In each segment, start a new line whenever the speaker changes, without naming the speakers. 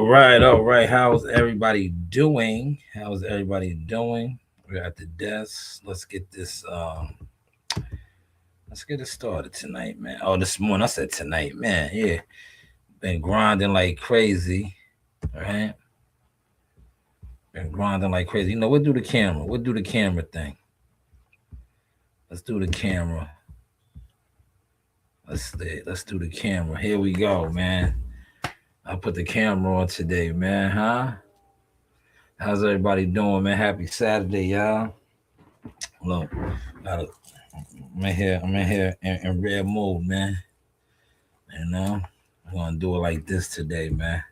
all right. How's everybody doing? How's everybody doing? We're at the desk. Let's get it started tonight, man. Oh, this morning I said tonight, man. Yeah, been grinding like crazy. All right, been grinding like crazy. You know, we'll do the camera. We'll do the camera thing. Let's do the camera. Let's do the camera. Here we go, man. I put the camera on today, man. Huh? How's everybody doing, man? Happy Saturday, y'all. Look, gotta I'm in here in red mode, man. You know, I'm gonna do it like this today, man.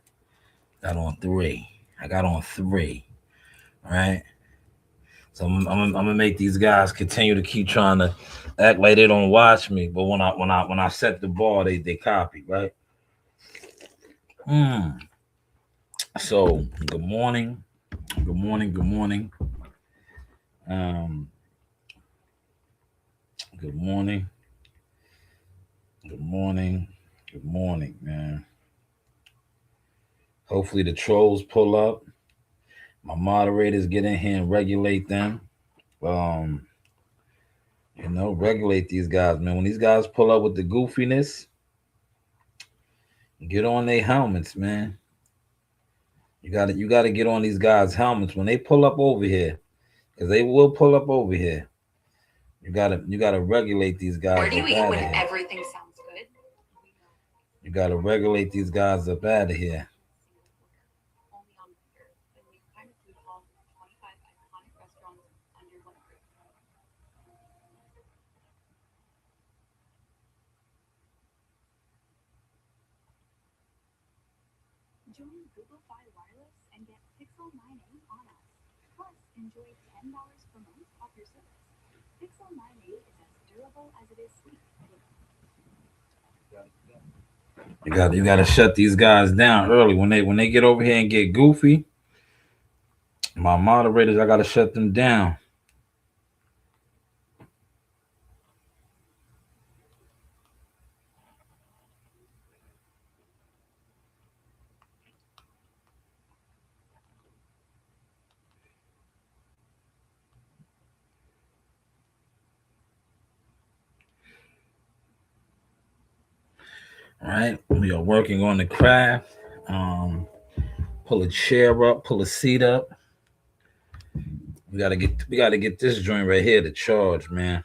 Got on three. I got on three. Right. So I'm gonna make these guys continue to keep trying to act like they don't watch me, but when I set the ball, they copy, right? Mm. So good morning, um, good morning, good morning, good morning, man. Hopefully the trolls pull up. My moderators get in here and regulate them. Um, regulate these guys, man. When these guys pull up with the goofiness, get on their helmets, man. You gotta get on these guys' helmets when they pull up over here, because they will pull up over here. You gotta regulate these guys. Where do you eat when everything sounds good? You gotta regulate these guys up out of here. You gotta shut these guys down early when they get over here and get goofy. My moderators, I gotta shut them down. All right, we are working on the craft. Um, Pull a chair up, pull a seat up. We gotta get this joint right here to charge, man.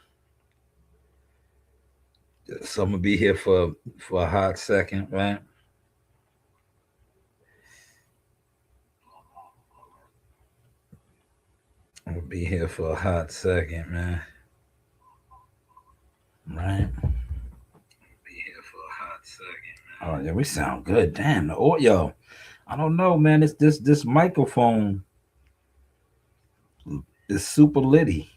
So I'm gonna be here for a hot second, right? I'm gonna be here for a hot second, man. Right? Be here for a hot second, man. Oh yeah, we sound good. Damn, the audio. I don't know, man. It's this microphone is super litty.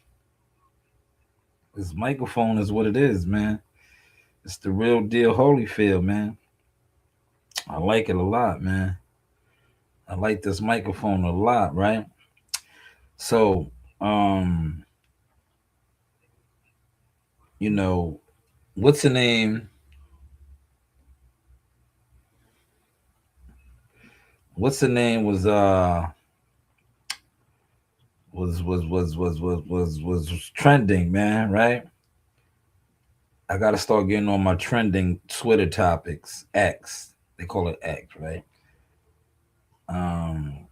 This microphone is what it is, man. It's the real deal Holyfield, man. I like it a lot, man. I like this microphone a lot, right? So, you know, what's the name? What's the name was trending, man, right? I gotta start getting on my trending Twitter topics. X. They call it X, right? Um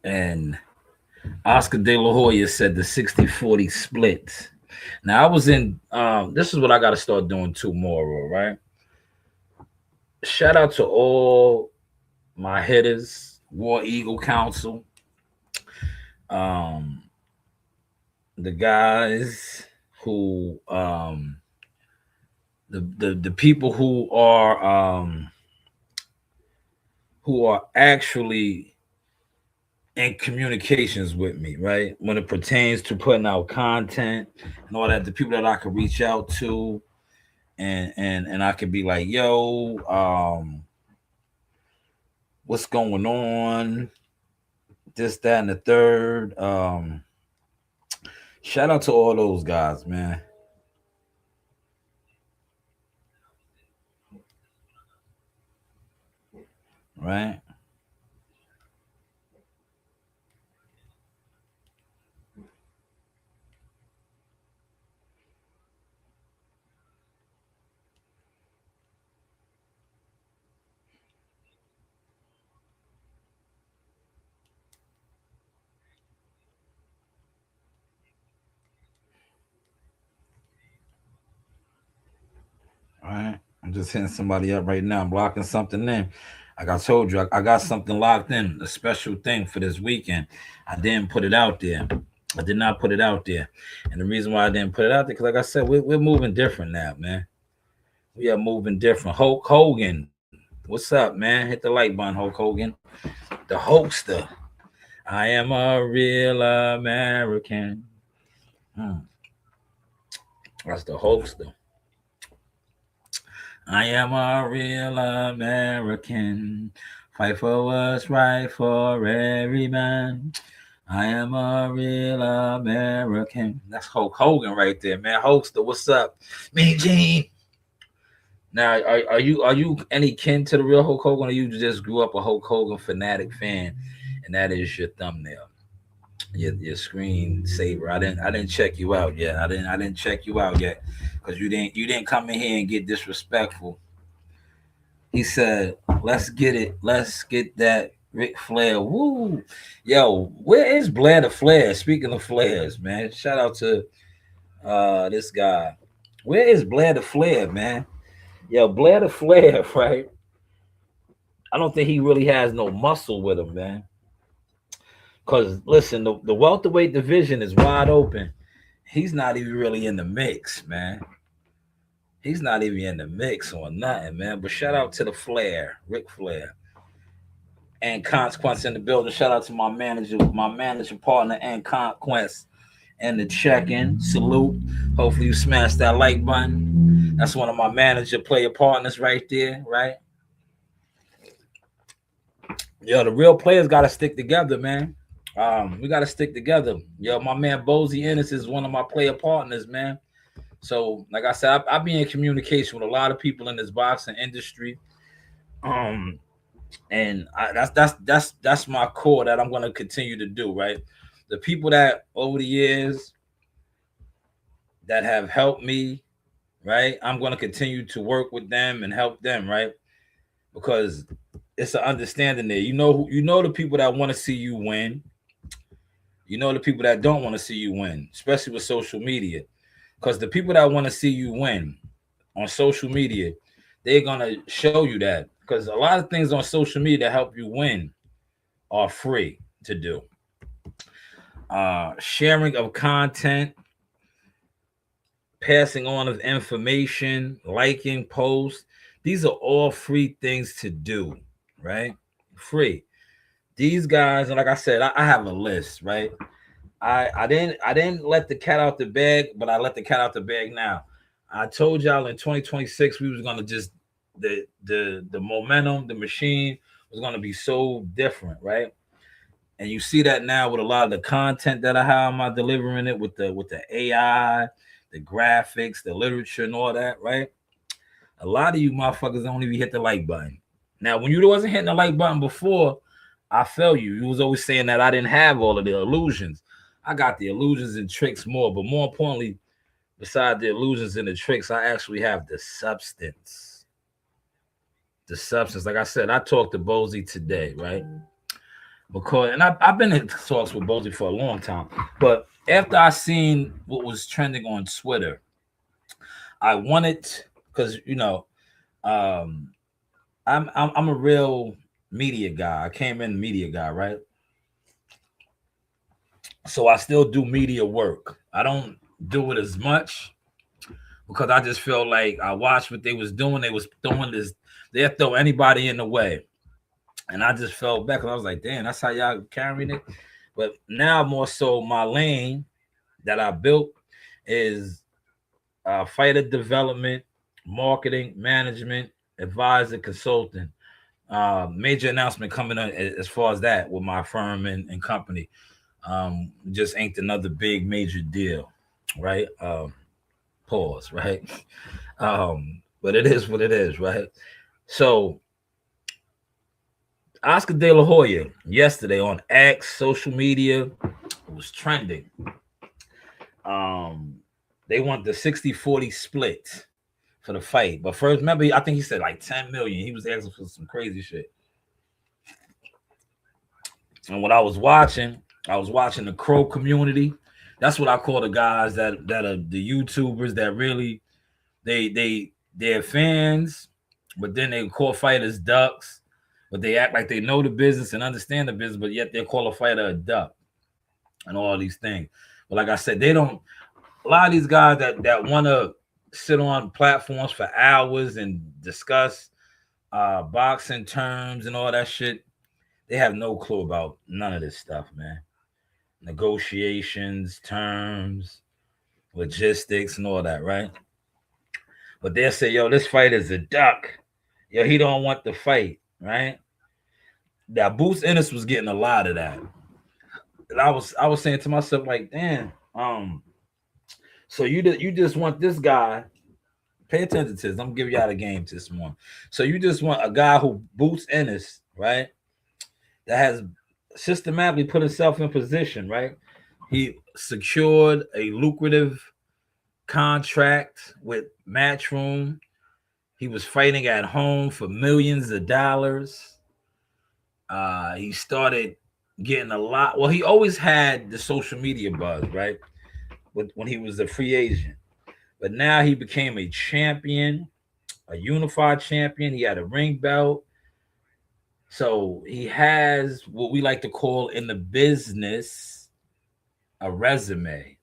and Oscar De La Hoya said the 60-40 split. Now I was in this is what I gotta start doing tomorrow, right? Shout out to all my hitters, War Eagle Council, um, the guys who the people who are actually in communications with me, right? When it pertains to putting out content and all that, the people that I could reach out to and I could be like, yo, what's going on? This, that, and the third. Shout out to all those guys, man. right? All right. I'm just hitting somebody up right now. I'm blocking something in. Like I told you, I got something locked in, a special thing for this weekend. I didn't put it out there. I did not put it out there. And the reason why I didn't put it out there, because like I said, we're moving different now, man. We are moving different. Hulk Hogan, what's up, man? Hit the like button, Hulk Hogan. The Hulkster. I am a real American. Hmm, that's the Hulkster. I am a real American. Fight for what's right for every man. I am a real American. That's Hulk Hogan right there, man. Hulkster, what's up? Me, Gene. Now, are you any kin to the real Hulk Hogan, or you just grew up a Hulk Hogan fanatic fan, and that is your thumbnail, your screen saver? I didn't check you out yet. I didn't check you out yet, because you didn't come in here and get disrespectful. He said, "Let's get it. Let's get that Ric Flair." Woo, yo, where is Blair the Flair? Speaking of flares, man, shout out to this guy. Where is Blair the Flair, man? Yo, Blair the Flair, right? I don't think he really has no muscle with him, man. Cause listen, the welterweight division is wide open. He's not even really in the mix, man. He's not even in the mix or nothing, man. But shout out to the Flair, Ric Flair, and Consequence in the building. Shout out to my manager partner, and Consequence, and the check-in. Salute. Hopefully you smash that like button. That's one of my manager player partners right there, right? Yo, the real players got to stick together, man. We got to stick together. Yo, my man Bozy Ennis is one of my player partners, man. So, like I said, I be in communication with a lot of people in this boxing industry. Um, and that's my core that I'm gonna continue to do, right? The people that over the years that have helped me, right? I'm gonna continue to work with them and help them, right? Because it's an understanding there. You know the people that want to see you win. You know the people that don't want to see you win, especially with social media. Because the people that want to see you win on social media, they're gonna show you that. Because a lot of things on social media that help you win are free to do. Sharing of content, passing on of information, liking posts. These are all free things to do, right? Free. These guys, and like I said, I have a list, right? I didn't let the cat out the bag, but I let the cat out the bag now. I told y'all in 2026 we was gonna just the momentum, the machine was gonna be so different, right? And you see that now with a lot of the content that I have. Am I delivering it with the AI, the graphics, the literature, and all that, right? A lot of you motherfuckers don't even hit the like button. Now, when you wasn't hitting the like button before, I felt you. You was always saying that I didn't have all of the illusions. I got the illusions and tricks more, but more importantly, beside the illusions and the tricks, I actually have the substance. The substance. Like I said, I talked to Bozy today, right? Because and I've been in talks with Bozy for a long time. But after I seen what was trending on Twitter, I wanted because um, I'm a real media guy. I came in media guy, right? So I still do media work. I don't do it as much because I just feel like I watched what they was doing. They was throwing this. They'll throw anybody in the way, and I just felt back. And I was like, damn, that's how y'all carrying it. But now more so, my lane that I built is fighter development, marketing, management, advisor, consultant. Major announcement coming up as far as that with my firm and company. Just ain't another big major deal, right? Pause, right? But it is what it is, right? So Oscar De La Hoya yesterday on X social media, it was trending. Um, they want the 60-40 split for the fight. But first, remember, I think he said like 10 million. He was asking for some crazy shit. And what I was watching the Crow community. That's what I call the guys that are the YouTubers that really they're fans, but then they call fighters ducks, but they act like they know the business and understand the business, but yet they call a fighter a duck and all these things. But like I said, they don't. A lot of these guys that want to sit on platforms for hours and discuss boxing terms and all that shit, they have no clue about none of this stuff, man. Negotiations, terms, logistics, and all that, right? But they'll say, yo, this fight is a duck. Yo, he don't want the fight, right? Now, Boots Ennis was getting a lot of that. And I was saying to myself, like, damn, so you just want this guy. Pay attention to this. I'm gonna give y'all the game this morning. So you just want a guy who Boots Ennis, right? That has systematically put himself in position, right? He secured a lucrative contract with Matchroom. He was fighting at home for millions of dollars. He started getting a lot. Well, he always had the social media buzz, right? When he was a free agent. But now he became a champion, a unified champion. He had a ring belt. So he has what we like to call in the business a resume.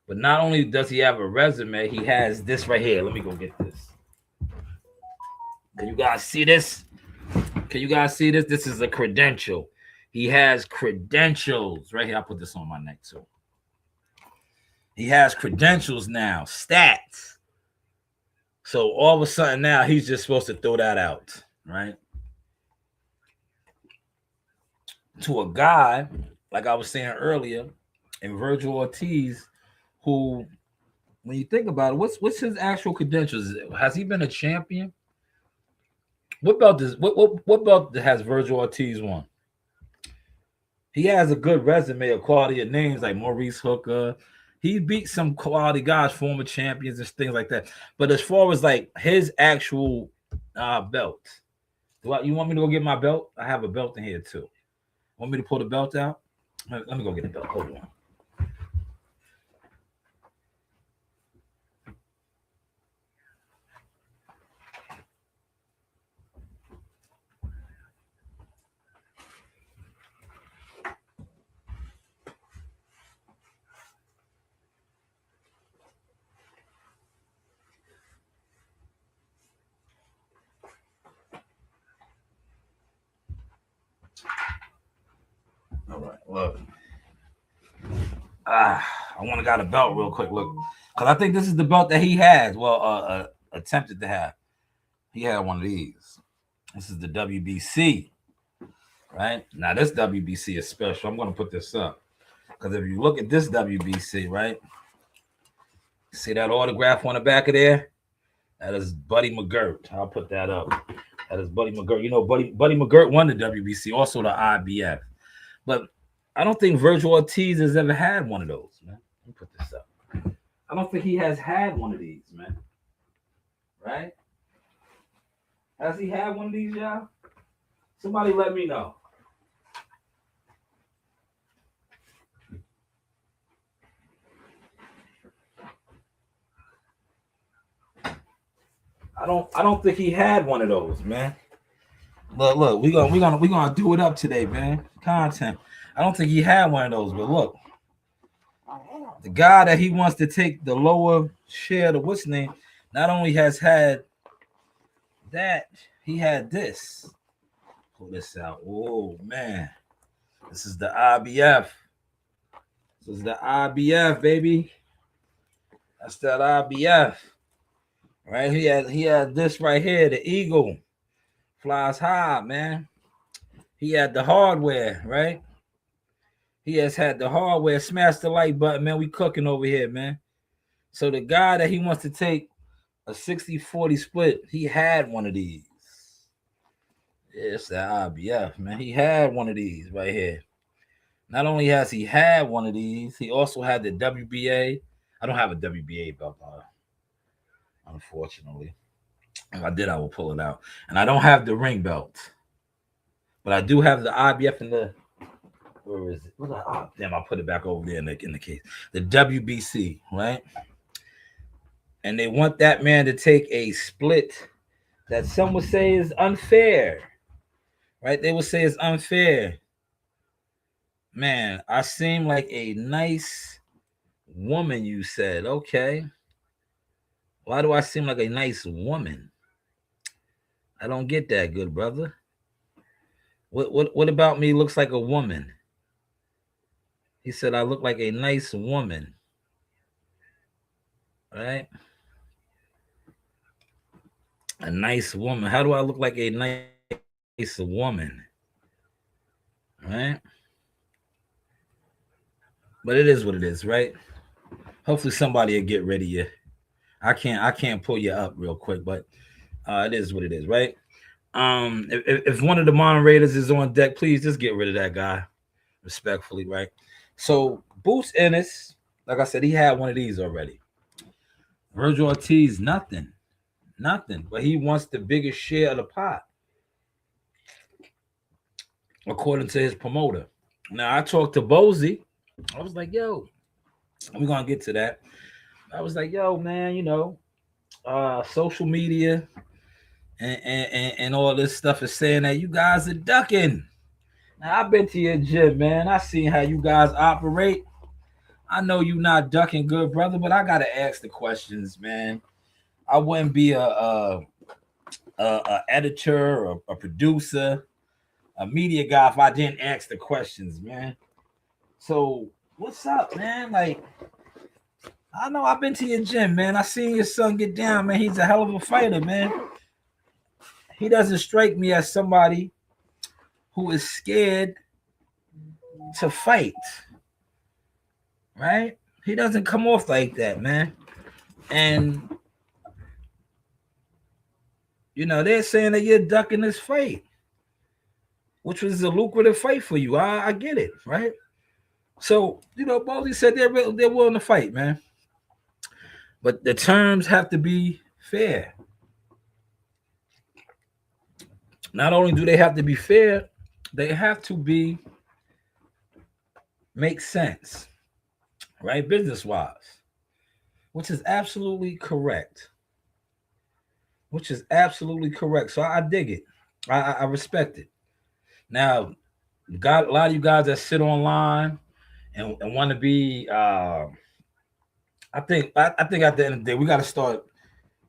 But not only does he have a resume, he has this right here. Let me go get this. Can you guys see this? Can you guys see this? This is a credential. He has credentials. Right here, I'll put this on my neck too. He has credentials now, stats. So all of a sudden now he's just supposed to throw that out, right? To a guy, like I was saying earlier, in Virgil Ortiz, who, when you think about it, what's his actual credentials? Has he been a champion? What belt does what belt has Virgil Ortiz won? He has a good resume, a quality of names like Maurice Hooker. He beat some quality guys, former champions and things like that. But as far as like his actual belt, you want me to go get my belt? I have a belt in here too. Want me to pull the belt out? Let me go get the belt. Hold on. All right, look. I want to got a belt real quick. Look, because I think this is the belt that he has. Well, attempted to have. He had one of these. This is the WBC, right? Now this WBC is special. I'm going to put this up because if you look at this WBC, right? See that autograph on the back of there? That is Buddy McGirt. I'll put that up. That is Buddy McGirt. You know, Buddy McGirt won the WBC, also the IBF. But I don't think Virgil Ortiz has ever had one of those, man. Let me put this up. I don't think he has had one of these, man. Right? Has he had one of these, y'all? Somebody let me know. I don't think he had one of those, man. Look, we're gonna do it up today, man. Content. I don't think he had one of those, but look, the guy that he wants to take the lower share of what's name, not only has had that, he had this. Pull this out. Oh man, this is the IBF. This is the IBF, baby. That's that IBF. Right? He had this right here, the Eagle. Flies high, man. He had the hardware, right? He has had the hardware. Smash the like button, man. We cooking over here, man. So the guy that he wants to take a 60-40 split, he had one of these. Yeah, it's that IBF, man. He had one of these right here. Not only has he had one of these, he also had the WBA. I don't have a WBA belt, unfortunately. If I did, I will pull it out. And I don't have the ring belt, but I do have the IBF in the. Where is it? Oh, damn! I'll put it back over there in the case. The WBC, right? And they want that man to take a split that some would say is unfair, right? They would say it's unfair. Man, I seem like a nice woman, you said. Okay. Why do I seem like a nice woman? I don't get that, good brother. What about me looks like a woman? He said I look like a nice woman, right? A nice woman. How do I look like a nice woman? Right? But it is what it is, right? Hopefully somebody will get rid of you. I can't pull you up real quick, but it is what it is, right? If one of the moderators is on deck, please just get rid of that guy, respectfully, right? So Boots Ennis, like I said, he had one of these already. Virgil Ortiz, nothing, but he wants the biggest share of the pot, according to his promoter. Now I talked to Bozy. I was like, yo, we're gonna get to that. I was like, yo, man, social media and all this stuff is saying that you guys are ducking. Now I've been to your gym, man. I seen how you guys operate. I know you not ducking, good brother, but I gotta ask the questions, man. I wouldn't be a editor or a producer, a media guy if I didn't ask the questions, man. So what's up, man? Like, I know I've been to your gym, man. I seen your son get down, man. He's a hell of a fighter, man. He doesn't strike me as somebody who is scared to fight, right? He doesn't come off like that, man. And they're saying that you're ducking this fight, which was a lucrative fight for you. I get it, right? So, Baldy said they're willing to fight, man. But the terms have to be fair. Not only do they have to be fair, they have to be make sense, right? Business wise, which is absolutely correct. So I dig it. I respect it. Now, got a lot of you guys that sit online and want to be. I think at the end of the day, we got to start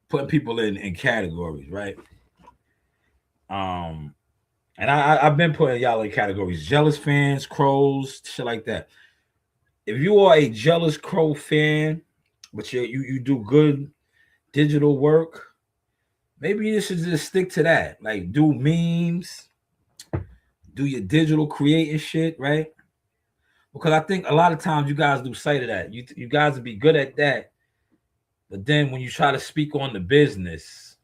putting people in categories, right? And I've been putting y'all in categories: jealous fans, crows, shit like that. If you are a jealous crow fan, but you do good digital work, maybe you should just stick to that. Like, do memes, do your digital creating shit, right? Because I think a lot of times you guys lose sight of that. You guys would be good at that, but then when you try to speak on the business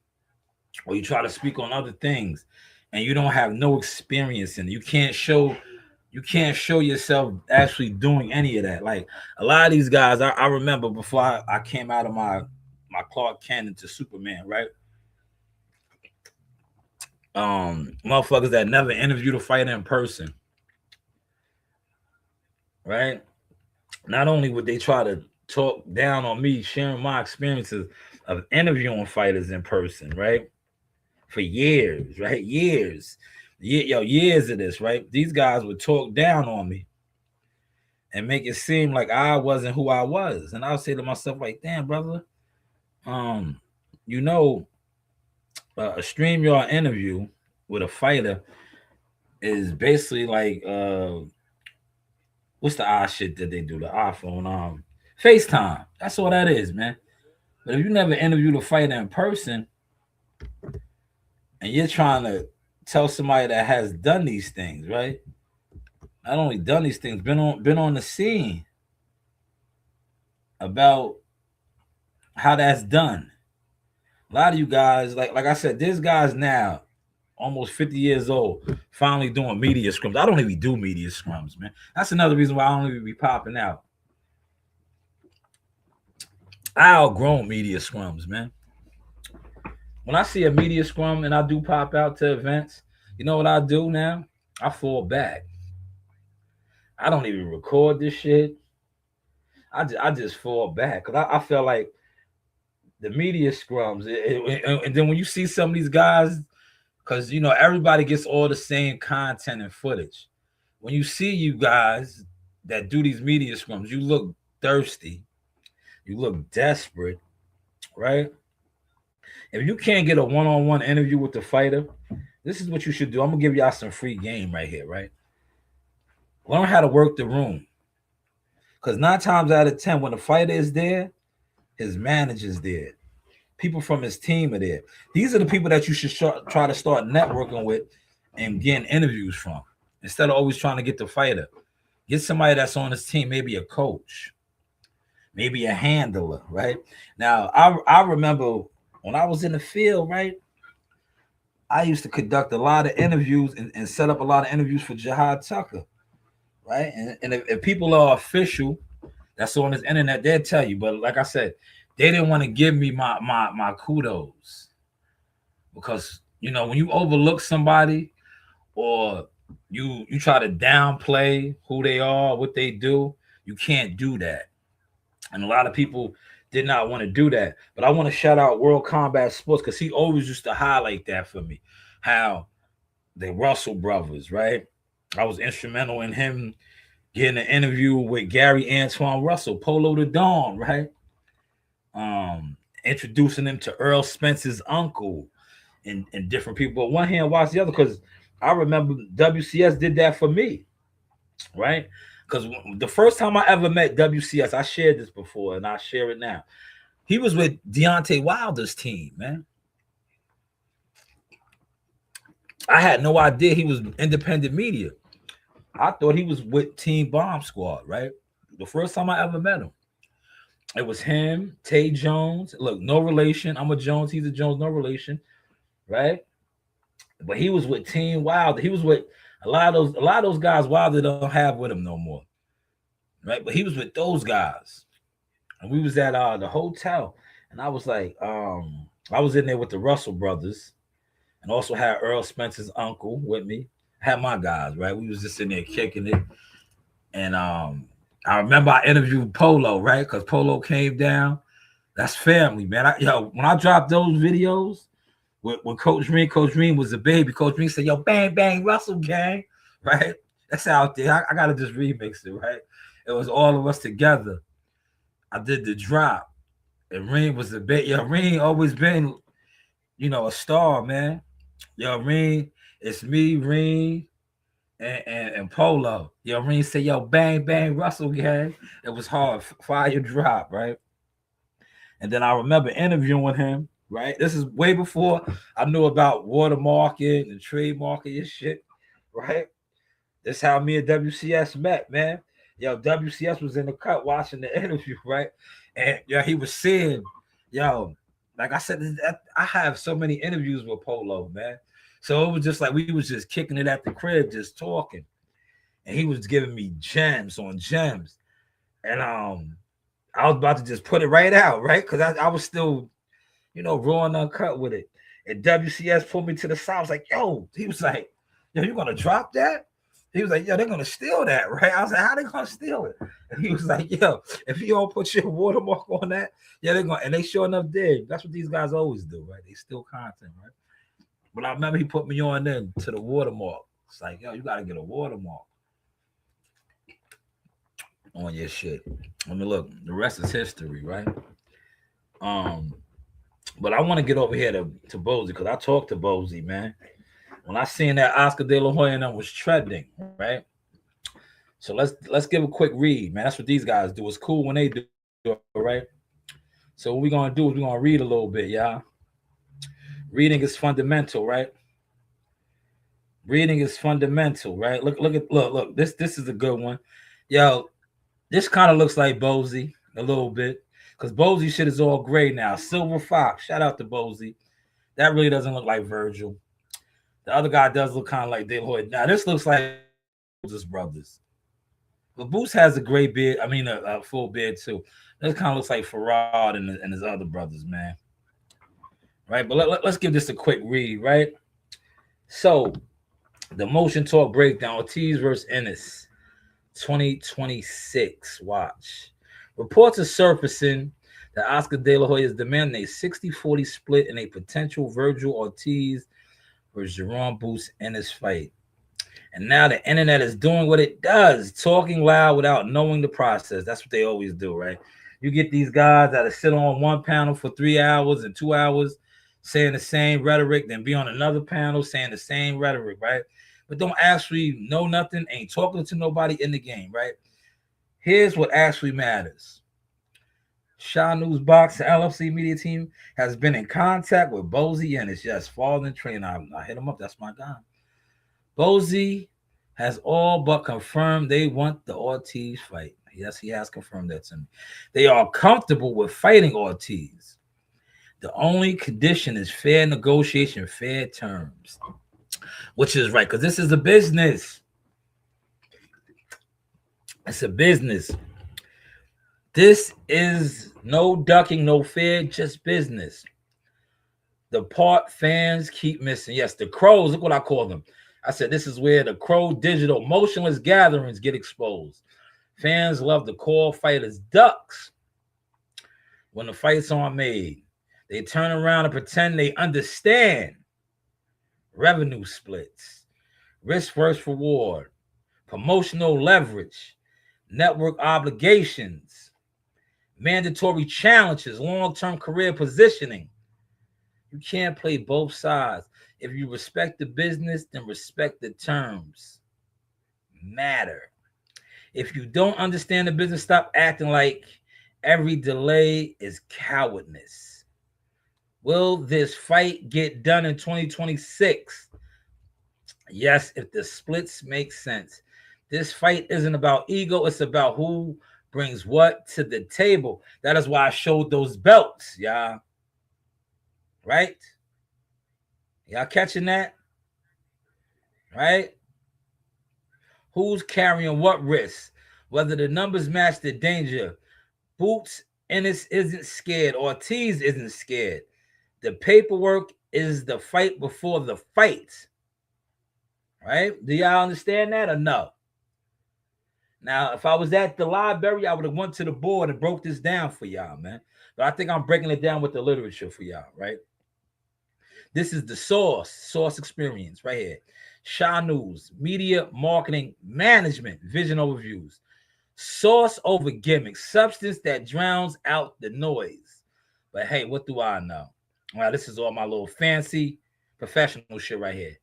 or you try to speak on other things, and you don't have no experience in it, you can't show yourself actually doing any of that. Like a lot of these guys, I remember before I came out of my Clark Kent into Superman, right? Motherfuckers that never interviewed a fighter in person, right? Not only would they try to talk down on me sharing my experiences of interviewing fighters in person, right? For years, right? Years of this, right? These guys would talk down on me and make it seem like I wasn't who I was. And I would say to myself, like, damn, brother, um, you know, a StreamYard interview with a fighter is basically like what's the shit that they do? The iPhone, FaceTime. That's all that is, man. But if you never interviewed a fighter in person and you're trying to tell somebody that has done these things, right? Not only done these things, been on the scene about how that's done. A lot of you guys, like I said, there's guys now almost 50 years old, finally doing media scrums. I don't even do media scrums, man. That's another reason why I don't even be popping out. I outgrown media scrums, man. When I see a media scrum and I do pop out to events, you know what I do now? I fall back. I don't even record this shit. I just fall back because I feel like the media scrums, and then when you see some of these guys, because you know everybody gets all the same content and footage. When you see you guys that do these media scrums, you look thirsty, you look desperate, right? If you can't get a one-on-one interview with the fighter, this is what you should do. I'm gonna give y'all some free game right here, right? Learn how to work the room. Because 9 times out of 10, when the fighter is there, his manager's there. People from his team are there. These are the people that you should try to start networking with and getting interviews from. Instead of always trying to get the fighter. Get somebody that's on his team, maybe a coach, maybe a handler, right? Now, I remember when I was in the field, right? I used to conduct a lot of interviews and set up a lot of interviews for Jihad Tucker, right? And if people are official, that's on this internet, they'll tell you. But like I said, they didn't want to give me my kudos because you know when you overlook somebody or you try to downplay who they are, what they do, you can't do that. And a lot of people did not want to do that. But I want to shout out World Combat Sports because he always used to highlight that for me. How the Russell brothers, right? I was instrumental in him getting an interview with Gary Antoine Russell, Polo the Dawn, right? Introducing him to Earl Spence's uncle and different people. But one hand watch the other because I remember WCS did that for me, right? Because the first time I ever met WCS, I shared this before and I share it now. He was with Deontay Wilder's team, man. I had no idea he was independent media. I thought he was with Team Bomb Squad, right? The first time I ever met him. It was him, Tay Jones. Look, no relation. I'm a Jones. He's a Jones. No relation, right? But he was with Team Wilder. He was with a lot of those guys Wilder don't have with him no more, right? But he was with those guys, and we was at the hotel, and I was like, I was in there with the Russell brothers, and also had Earl Spence's uncle with me. I had my guys, right? We was just in there kicking it, and I remember I interviewed Polo, right? Because Polo came down. That's family, man. When I dropped those videos with Coach Ream was a baby. Coach Ream said, "Yo, bang bang, Russell gang," right? That's out there. I gotta just remix it, right? It was all of us together. I did the drop, and Ream was a bit. Yo, Ream always been, a star, man. Yo, Ream, it's me, Ream, and Polo. Yo, Reem said, "Yo, bang bang, Russell gang." It was hard, fire drop, right? And then I remember interviewing him. Right, this is way before I knew about watermarking and trademarking and shit. Right, this how me and WCS met, man. Yo, WCS was in the cut watching the interview, right? And he was saying, yo, like I said, I have so many interviews with Polo, man. So it was just like we was just kicking it at the crib, just talking. And he was giving me gems on gems. And I was about to just put it right out, right? Because I was still, raw and uncut with it. And WCS pulled me to the side. I was like, yo, he was like, yo, you gonna drop that? He was like, yo, they're gonna steal that, right? I was like, how they gonna steal it? And he was like, yo, if you don't put your watermark on that, yeah, they're gonna, and they sure enough did. That's what these guys always do, right? They steal content, right? But I remember he put me on then to the watermark. It's like, yo, you gotta get a watermark on your shit. I mean, look, the rest is history, right? But I want to get over here to Bozy because I talked to Bozy, man. When I seen that Oscar De La Hoya and them was trending, right? So let's give a quick read, man. That's what these guys do. It's cool when they do it, right? So what we're gonna do is we're gonna read a little bit, y'all. Reading is fundamental, right? Reading is fundamental, right? Look. This is a good one. Yo, this kind of looks like Bozy a little bit. Because Bozy shit is all gray now. Silver Fox. Shout out to Bozy. That really doesn't look like Virgil. The other guy does look kind of like De La Hoya. Now this looks like Moses brothers. But Boots has a gray beard. I mean, a full beard too. This kind of looks like Farad and his other brothers, man. Right, but let's give this a quick read. Right, so the motion talk breakdown: Ortiz versus Ennis, 2026. Watch. Reports are surfacing that Oscar De La Hoya is demanding a 60-40 split in a potential Virgil Ortiz versus Jerome Boots Ennis fight. And now the internet is doing what it does, talking loud without knowing the process. That's what they always do, right? You get these guys that sit on one panel for 3 hours and 2 hours saying the same rhetoric, then be on another panel saying the same rhetoric, right? But don't actually know nothing, ain't talking to nobody in the game, right? Here's what actually matters. Shanewz Boxing LFC media team has been in contact with Bozy and it's just falling train. I hit him up. That's my guy. Bozy has all but confirmed they want the Ortiz fight. Yes, he has confirmed that to me. They are comfortable with fighting Ortiz. The only condition is fair negotiation, fair terms, which is right because this is a business. It's a business. This is no ducking, no fear, just business. The part fans keep missing. Yes, the crows, look what I call them. I said this is where the crow digital motionless gatherings get exposed. Fans love to call fighters ducks when the fights aren't made. They turn around and pretend they understand revenue splits, risk versus reward, promotional leverage, network obligations, mandatory challenges, long-term career positioning. You can't play both sides. If you respect the business, then respect the terms. Matter. If you don't understand the business, stop acting like every delay is cowardness. Will this fight get done in 2026? Yes, if the splits make sense. This fight isn't about ego. It's about who brings what to the table. That is why I showed those belts, y'all. Right? Y'all catching that? Right? Who's carrying what risk? Whether the numbers match the danger. Boots Ennis isn't scared. Ortiz isn't scared. The paperwork is the fight before the fight. Right? Do y'all understand that or no? Now, if I was at the library, I would have went to the board and broke this down for y'all, man. But I think I'm breaking it down with the literature for y'all, right? This is the source experience right here. Shanewz, media, marketing, management, vision overviews. Source over gimmick, substance that drowns out the noise. But hey, what do I know? Well, this is all my little fancy professional shit right here.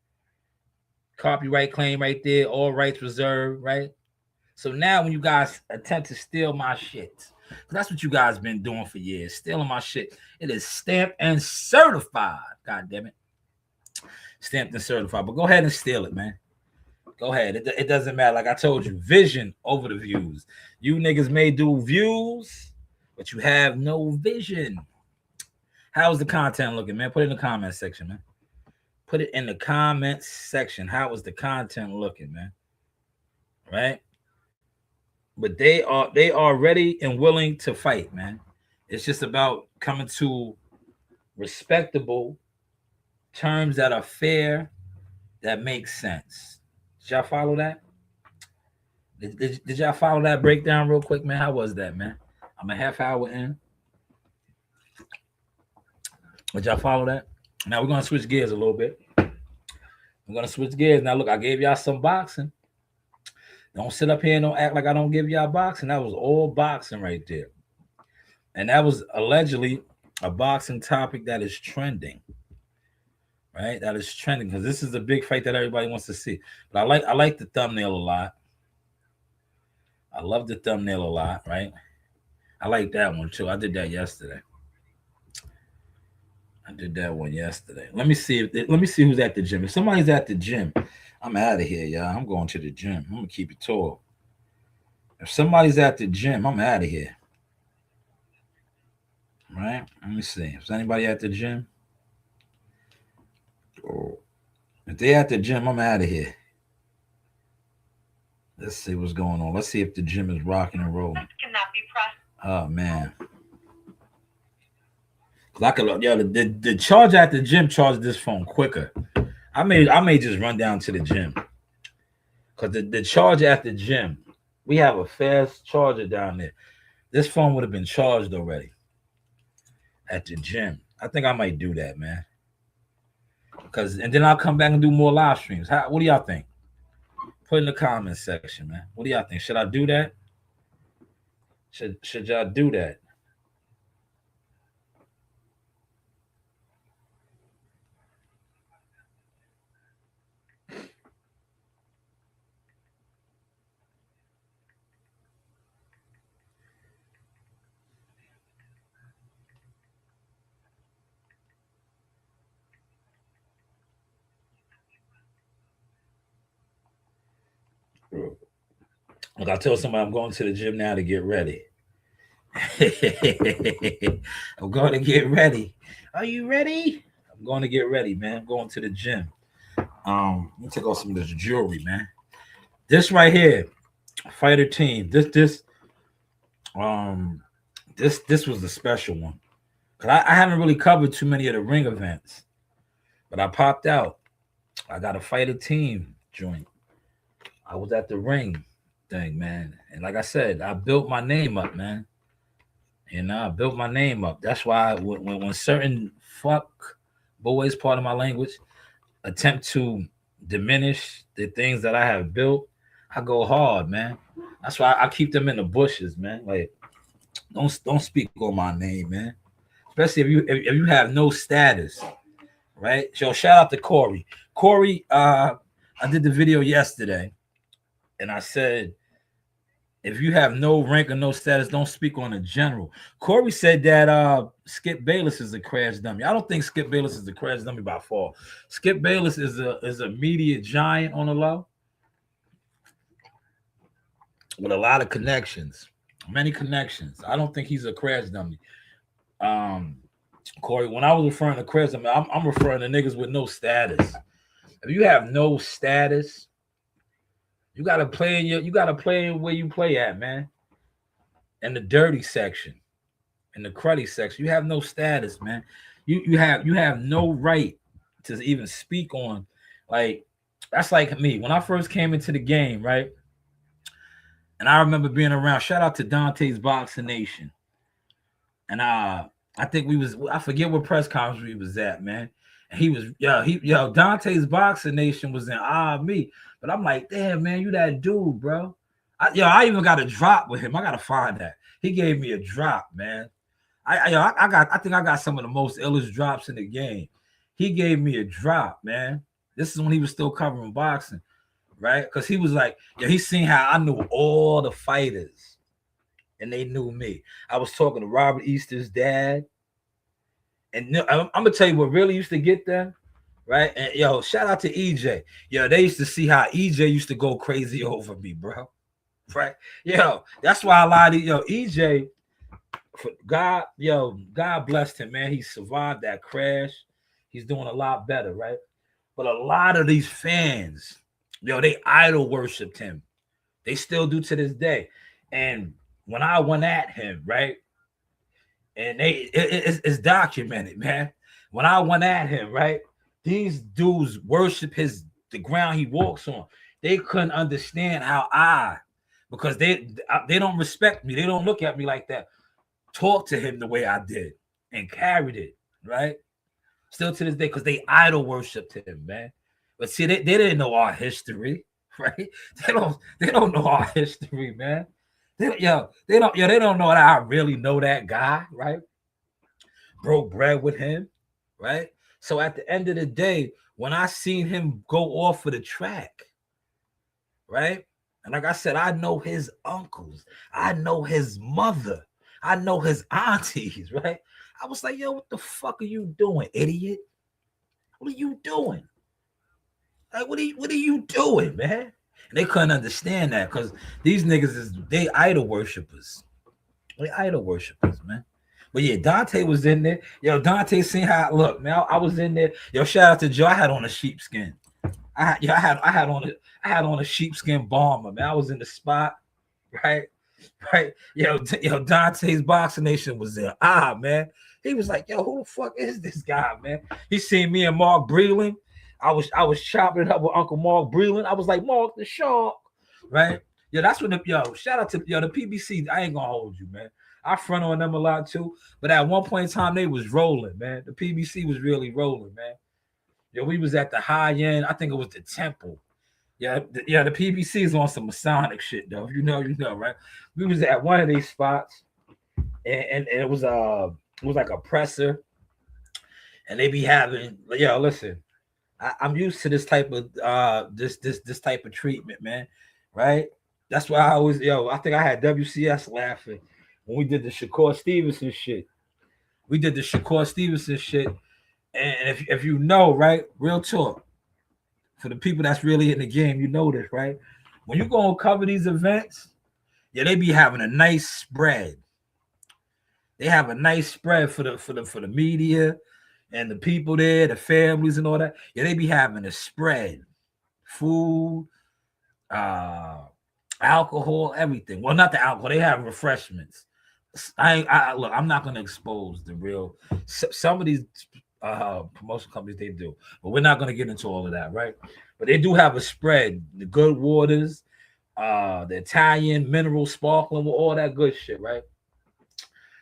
Copyright claim right there, all rights reserved, right? So now when you guys attempt to steal my shit, that's what you guys been doing for years, stealing my shit. It is stamped and certified. God damn it. Stamped and certified. But go ahead and steal it, man. Go ahead. It doesn't matter. Like I told you, vision over the views. You niggas may do views, but you have no vision. How's the content looking, man? Put it in the comment section, man. Put it in the comments section. How is the content looking, man? Right? But they are ready and willing to fight, man. It's just about coming to respectable terms that are fair, that make sense. Did y'all follow that? Did y'all follow that breakdown real quick, man? How was that, man? I'm a half hour in. Did y'all follow that? Now we're gonna switch gears a little bit. We're gonna switch gears. Now look, I gave y'all some boxing. Don't sit up here and don't act like I don't give y'all boxing. That was all boxing right there. And that was allegedly a boxing topic that is trending. Right? That is trending because this is a big fight that everybody wants to see. But I like the thumbnail a lot. I love the thumbnail a lot, right? I like that one too. I did that yesterday. Let me see who's at the gym. If somebody's at the gym, I'm out of here, y'all. I'm going to the gym. I'm gonna keep it tall. If somebody's at the gym, I'm out of here. Right? Let me see. Is anybody at the gym? Oh. If they at the gym, I'm out of here. Let's see what's going on. Let's see if the gym is rocking and rolling. Oh man. Cause I could look, yo, the charge at the gym charged this phone quicker. I may just run down to the gym. Cause the charger at the gym, we have a fast charger down there. This phone would have been charged already at the gym. I think I might do that, man. Cause and then I'll come back and do more live streams. What do y'all think? Put in the comments section, man. What do y'all think? Should I do that? Should y'all do that? Like I told somebody I'm going to the gym now to get ready. I'm going to get ready. Are you ready? I'm going to get ready, man. I'm going to the gym. Let me take off some of this jewelry, man. This right here, fighter team. Um, this was the special one. Cause I haven't really covered too many of the ring events, but I popped out. I got a fighter team joint. I was at the ring thing, man, and like I said, I built my name up, man. I built my name up. That's why when certain fuck boys, part of my language, attempt to diminish the things that I have built, I go hard, man. That's why I keep them in the bushes, man. Like, don't speak on my name, man. Especially if you have no status, right? So shout out to Corey. Corey, I did the video yesterday, and I said, if you have no rank or no status, don't speak on a general. Corey said that Skip Bayless is a crash dummy. I don't think Skip Bayless is a crash dummy by far. Skip Bayless is a media giant on the low with a lot of connections, many connections. I don't think he's a crash dummy. Corey, when I was referring to crash dummy, I'm referring to niggas with no status. If you have no status, you gotta play where you play at, man. In the dirty section, in the cruddy section. You have no status, man. You have no right to even speak on. Like, that's like me. When I first came into the game, right? And I remember being around, shout out to Dante's Boxing Nation. And I think I forget what press conference we was at, man. And he was, Dante's Boxing Nation was in me. But I'm like, damn, man, you that dude, bro. I even got a drop with him. I gotta find that. He gave me a drop, man. I think I got some of the most illest drops in the game. He gave me a drop, man. This is when he was still covering boxing, right? Because he was like, he seen how I knew all the fighters, and they knew me. I was talking to Robert Easter's dad, and I'm gonna tell you what really used to get them. Right. And shout out to EJ. They used to see how EJ used to go crazy over me, bro. Right. That's why a lot of EJ, God blessed him, man. He survived that crash. He's doing a lot better, right? But a lot of these fans, they idol worshipped him. They still do to this day. And when I went at him, right? And it's documented, man. When I went at him, right? These dudes worship the ground he walks on. They couldn't understand how because they don't respect me. They don't look at me like that. Talk to him the way I did and carried it, right? Still to this day, because they idol worshipped him, man. But see, they didn't know our history, right? They don't know our history, man. They don't know that I really know that guy, right? Broke bread with him, right? So at the end of the day, when I seen him go off of the track, right? And like I said, I know his uncles, I know his mother, I know his aunties, right? I was like, what the fuck are you doing, idiot? What are you doing? Like, what are you doing, man? And they couldn't understand that because these niggas they idol worshippers. They idol worshippers, man. But Dante was in there. Dante seen how I look, man. I was in there. Shout out to Joe. I had on a sheepskin. I had on a sheepskin bomber, man. I was in the spot, right? Right. Yo, Dante's Boxing Nation was there. Man. He was like, yo, who the fuck is this guy, man? He seen me and Mark Breland. I was chopping it up with Uncle Mark Breland. I was like, Mark the Shark, right? Yeah, that's when shout out to the PBC. I ain't gonna hold you, man. I front on them a lot too. But at one point in time, they was rolling, man. The PBC was really rolling, man. Yo, we was at the high end. I think it was the Temple. The PBC is on some Masonic shit though. You know, right? We was at one of these spots, and it was like a presser, and they be having listen, I'm used to this type of this type of treatment, man. Right? That's why I always I think I had WCS laughing when we did the Shakur Stevenson shit. We did the Shakur Stevenson shit, and if you know, right, real talk. For the people that's really in the game, you know this, right? When you go and cover these events, they be having a nice spread. They have a nice spread for the media and the people there, the families and all that. Yeah, they be having a spread, food, alcohol, everything. Well, not the alcohol. They have refreshments. Look, I'm not gonna expose the real. Some of these promotion companies they do, but we're not gonna get into all of that, right? But they do have a spread. The good waters, the Italian mineral sparkling, all that good shit, right?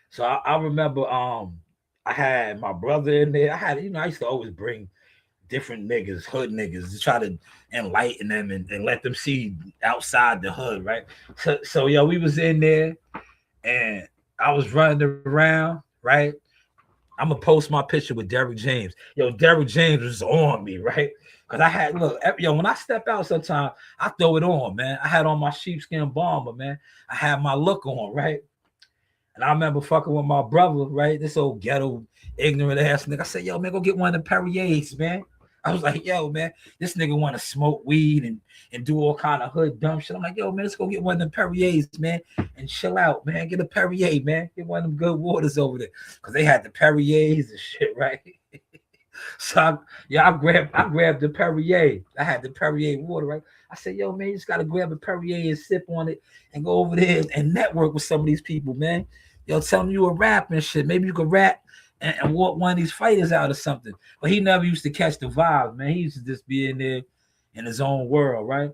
So I remember I had my brother in there. I used to always bring different niggas, hood niggas, to try to enlighten them and let them see outside the hood, right? So we was in there and I was running around, right? I'm gonna post my picture with Derrick James. Derrick James was on me, right? Because I had when I step out sometimes, I throw it on, man. I had on my sheepskin bomber, man. I had my look on, right? And I remember fucking with my brother, right? This old ghetto, ignorant ass nigga. I said, yo, man, go get one of the Perriers, man. I was like, yo, man, this nigga want to smoke weed and do all kind of hood dumb shit. I'm like, yo, man, let's go get one of them Perriers, man, and chill out, man. Get a Perrier, man. Get one of them good waters over there. Because they had the Perriers and shit, right? So I grabbed the Perrier. I had the Perrier water, right? I said, yo, man, you just gotta grab a Perrier and sip on it and go over there and network with some of these people, man. Tell them you a rap and shit. Maybe you could rap and walk one of these fighters out or something. But he never used to catch the vibe, man. He used to just be in there in his own world, right?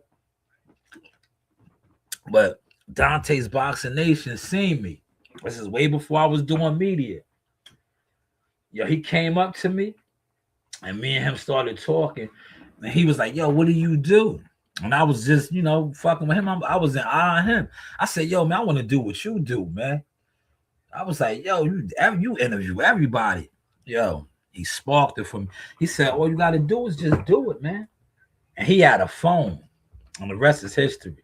But Dante's Boxing Nation seen me. This is way before I was doing media. He came up to me and me and him started talking. And he was like, yo, what do you do? And I was just, fucking with him. I was in awe of him. I said, yo, man, I want to do what you do, man. I was like, yo, you interview everybody. Yo, he sparked it for me. He said, all you got to do is just do it, man. And he had a phone. And the rest is history.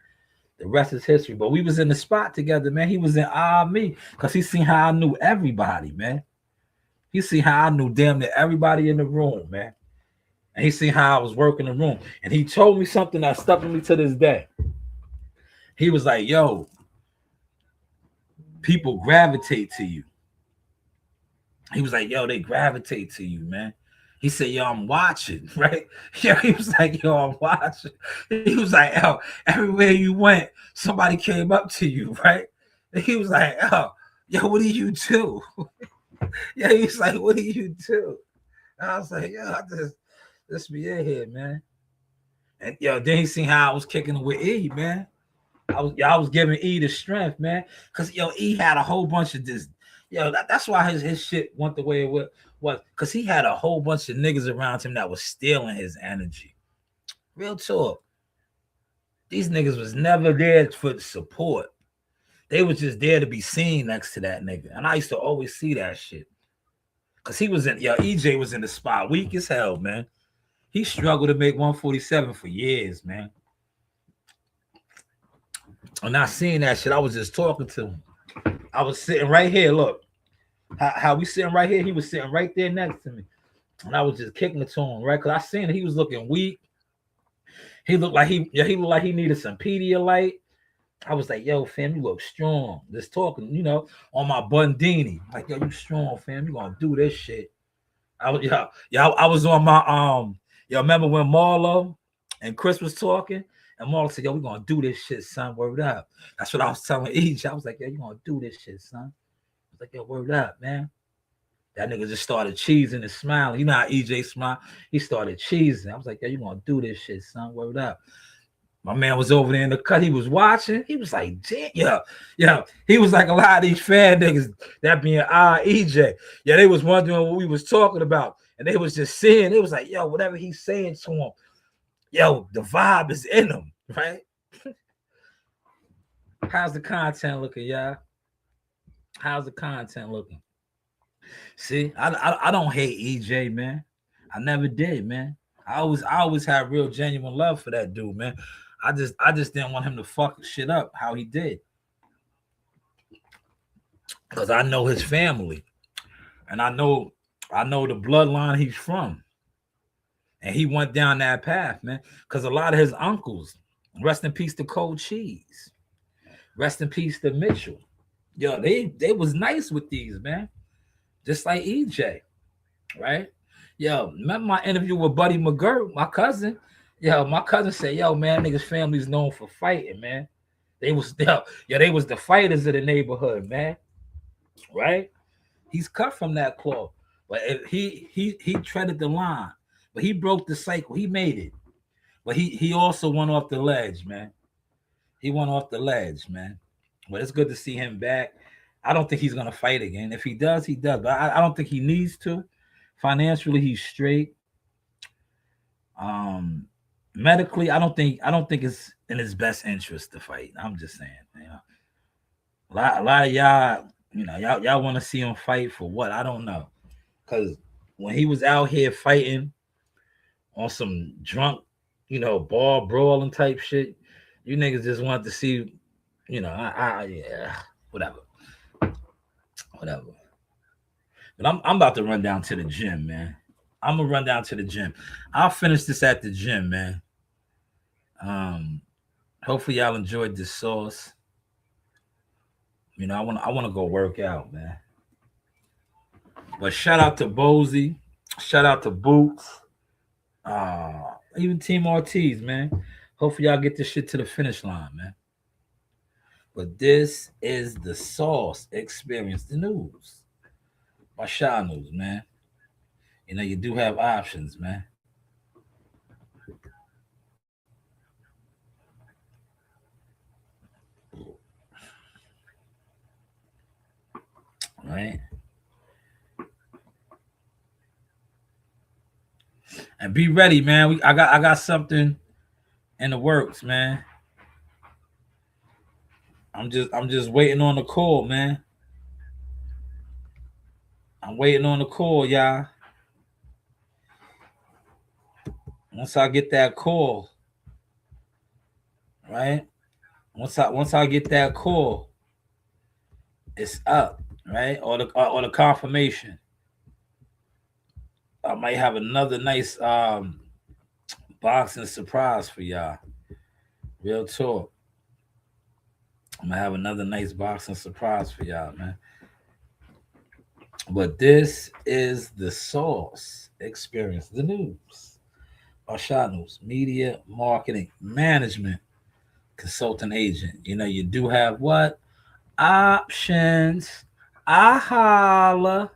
The rest is history. But we was in the spot together, man. He was in awe of me because he seen how I knew everybody, man. He seen how I knew damn near everybody in the room, man. And he seen how I was working the room. And he told me something that stuck with me to this day. He was like, yo, people gravitate to you. He was like, yo, they gravitate to you, man. He said, yo, I'm watching, right? He was like, yo, I'm watching. He was like, yo, everywhere you went, somebody came up to you, right? And he was like, yo, what do you do? He's like, what do you do? And I was like, yo, I just be in here, man. And then he seen how I was kicking it with E, man. I was giving E the strength, man. Cause E had a whole bunch of this. That's why his shit went the way it was. Cause he had a whole bunch of niggas around him that was stealing his energy. Real talk. These niggas was never there for support. They was just there to be seen next to that nigga. And I used to always see that shit. Cause he was in, EJ was in the spot weak as hell, man. He struggled to make 147 for years, man. I'm not seeing that shit. I was just talking to him. I was sitting right here. Look, how we sitting right here. He was sitting right there next to me, and I was just kicking it to him, right? Because I seen he was looking weak. He looked like he needed some Pedialyte. I was like, yo, fam, you look strong. Just talking, on my Bundini. Like, yo, you strong, fam. You gonna do this shit. I was on my remember when Marlo And Chris was talking, and Marlon said, "Yo, we're gonna do this shit, son. Word up." That's what I was telling EJ. I was like, "Yo, you gonna do this shit, son?" I was like, "Yo, word up, man." That nigga just started cheesing and smiling. You know how EJ smile? He started cheesing. I was like, "Yo, you gonna do this shit, son? Word up." My man was over there in the cut. He was watching. He was like, "Damn, yeah." He was like a lot of these fan niggas that being EJ. Yeah, they was wondering what we was talking about, and they was just saying. It was like, "Yo, whatever he's saying to him, yo, the vibe is in him, right?" How's the content looking, y'all? How's the content looking? See, I don't hate EJ, man. I never did, man. I always had real genuine love for that dude, man. I just didn't want him to fuck shit up how he did. Because I know his family. And I know the bloodline he's from. And he went down that path, man. Because a lot of his uncles, rest in peace to Cold Cheese. Rest in peace to Mitchell. Yo, they was nice with these, man. Just like EJ, right? Yo, remember my interview with Buddy McGirt, my cousin? Yo, my cousin said, "Yo, man, niggas' family's known for fighting, man. They was they was the fighters of the neighborhood, man. Right? He's cut from that cloth, but he treaded the line, but he broke the cycle. He made it, but he also went off the ledge, man. He went off the ledge, man. But it's good to see him back. I don't think he's gonna fight again. If he does, he does. But I don't think he needs to. Financially, he's straight. Um, Medically, I don't think it's in his best interest to fight. I'm just saying, a lot of y'all, y'all want to see him fight for what? I don't know, because when he was out here fighting on some drunk, ball brawling type shit, you niggas just wanted to see, yeah, whatever, whatever. But I'm about to run down to the gym, man. I'm gonna run down to the gym. I'll finish this at the gym, man. Um, Hopefully y'all enjoyed this sauce. I wanna go work out, man. But shout out to Bozy, shout out to Boots, even Team Ortiz, man. Hopefully y'all get this shit to the finish line, man. But this is the sauce experience, the news by Shanewz, man. You do have options, man. Right? And be ready, man. I got something in the works, man. I'm just waiting on the call, man. I'm waiting on the call, y'all. Once I get that call, right? Once I get that call, it's up, right? Or the confirmation. I might have another nice boxing surprise for y'all. Real talk. I'm gonna have another nice boxing surprise for y'all, man. But this is the Sauce Experience, the news. Shanewz, media marketing management consultant agent. You do have what? Options. I holla.